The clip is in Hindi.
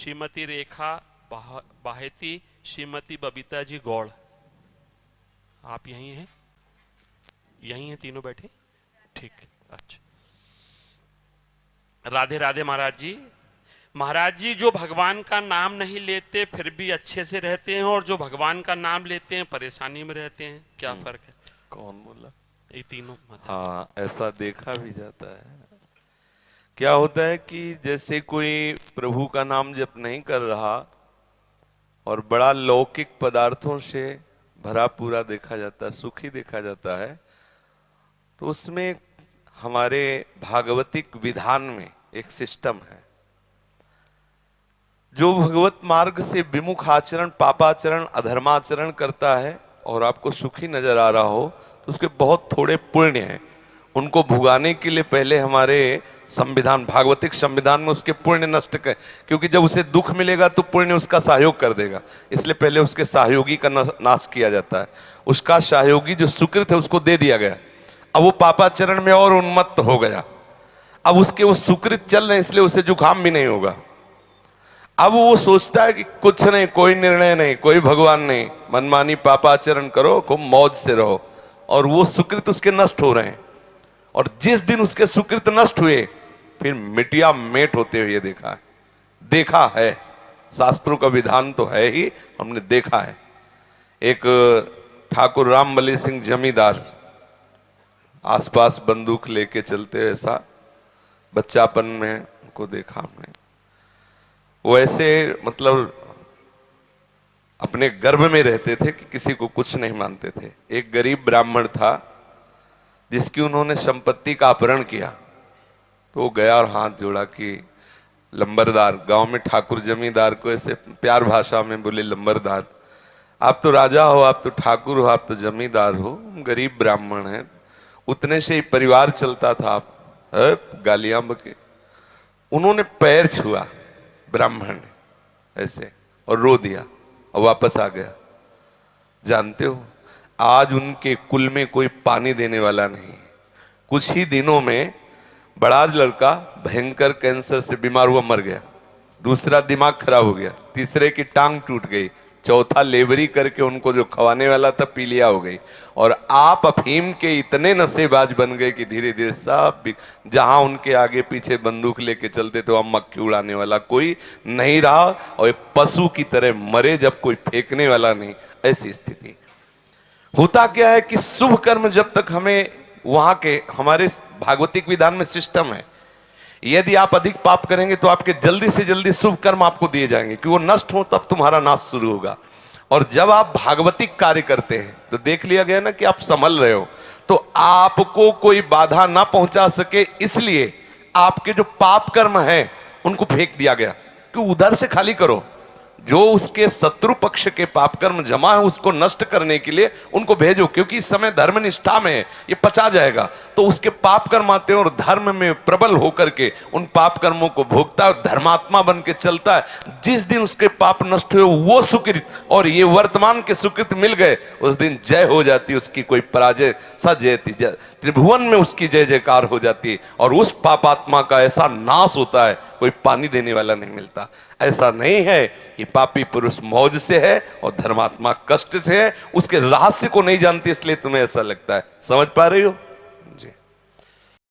श्रीमती रेखा बाहेती, श्रीमती बबीता जी गौड़। आप यहीं हैं? यहीं हैं तीनों बैठे? ठीक, अच्छा। राधे राधे महाराज जी। महाराज जी, जो भगवान का नाम नहीं लेते फिर भी अच्छे से रहते हैं, और जो भगवान का नाम लेते हैं परेशानी में रहते हैं, क्या फर्क है? कौन बोला? ये तीनों। हाँ, ऐसा देखा भी जाता है। क्या होता है कि जैसे कोई प्रभु का नाम जप नहीं कर रहा और बड़ा लौकिक पदार्थों से भरा पूरा देखा जाता है, सुखी देखा जाता है, तो उसमें हमारे भागवतिक विधान में एक सिस्टम है। जो भगवत मार्ग से विमुख आचरण, पापाचरण, अधर्माचरण करता है और आपको सुखी नजर आ रहा हो, तो उसके बहुत थोड़े पुण्य हैं। उनको भुगाने के लिए पहले हमारे संविधान, भागवतिक संविधान में उसके पुण्य नष्ट कर, क्योंकि जब उसे दुख मिलेगा तो पुण्य उसका सहयोग कर देगा, इसलिए पहले उसके सहयोगी का नाश किया जाता है। उसका सहयोगी जो सुकृत है उसको दे दिया गया। अब वो पापाचरण में और उन्मत्त हो गया। अब उसके वो सुकृत चल रहे हैं, इसलिए उसे जुकाम भी नहीं होगा। अब वो सोचता है कि कुछ नहीं, कोई निर्णय नहीं, कोई भगवान नहीं, मनमानी पापाचरण करो, खूब मौज से रहो, और वो सुकृत उसके नष्ट हो रहे हैं। और जिस दिन उसके सुकृत नष्ट हुए फिर मिटिया मेट होते हुए देखा है। शास्त्रों का विधान तो है ही, हमने देखा है। एक ठाकुर रामबली सिंह जमींदार आसपास बंदूक लेके चलते, ऐसा बच्चापन में उनको देखा हमने। वो ऐसे मतलब अपने गर्भ में रहते थे कि किसी को कुछ नहीं मानते थे। एक गरीब ब्राह्मण था जिसकी उन्होंने संपत्ति का अपहरण किया, तो वो गया और हाथ जोड़ा कि लंबरदार, गांव में ठाकुर जमींदार को ऐसे प्यार भाषा में बोले, लंबरदार, आप तो राजा हो, आप तो ठाकुर हो, आप तो जमींदार हो, गरीब ब्राह्मण हैं, उतने से ही परिवार चलता था, आप गालियां बके। उन्होंने पैर छुआ ब्राह्मण ने ऐसे और रो दिया और वापस आ गया। जानते हो, आज उनके कुल में कोई पानी देने वाला नहीं। कुछ ही दिनों में बड़ा लड़का भयंकर कैंसर से बीमार हुआ, मर गया। दूसरा दिमाग खराब हो गया, तीसरे की टांग टूट गई, चौथा लेबरी करके उनको जो खवाने वाला था पीलिया हो गई। और आप अफीम के इतने नशेबाज बन गए कि धीरे धीरे सब, जहां उनके आगे पीछे बंदूक लेके चलते थे वहां मक्खी उड़ाने वाला कोई नहीं रहा, और एक पशु की तरह मरे जब कोई फेंकने वाला नहीं, ऐसी स्थिति। होता क्या है कि शुभ कर्म जब तक हमें वहां के, हमारे भागवतिक विधान में सिस्टम है, यदि आप अधिक पाप करेंगे तो आपके जल्दी से जल्दी शुभ कर्म आपको दिए जाएंगे कि वो नष्ट हो, तब तुम्हारा नाश शुरू होगा। और जब आप भागवतिक कार्य करते हैं तो देख लिया गया ना कि आप संभल रहे हो, तो आपको कोई बाधा ना पहुंचा सके, इसलिए आपके जो पाप कर्म है उनको फेंक दिया गया कि उधर से खाली करो। जो उसके शत्रु पक्ष के पाप कर्म जमा है उसको नष्ट करने के लिए उनको भेजो, क्योंकि इस समय धर्म निष्ठा में है, ये पचा जाएगा। तो उसके पाप कर्म आते हैं और धर्म में प्रबल होकर के उन पाप कर्मों को भोगता है, धर्मात्मा बन के चलता है। जिस दिन उसके पाप नष्ट हुए वो सुकृत और ये वर्तमान के सुकृत मिल गए, उस दिन जय हो जाती, उसकी कोई पराजय सजयती, त्रिभुवन में उसकी जय जयकार हो जाती है। और उस पापात्मा का ऐसा नाश होता है, कोई पानी देने वाला नहीं मिलता। ऐसा नहीं है कि पापी पुरुष मौज से है और धर्मात्मा कष्ट से है, उसके रहस्य को नहीं जानती इसलिए तुम्हें ऐसा लगता है। समझ पा रही हो?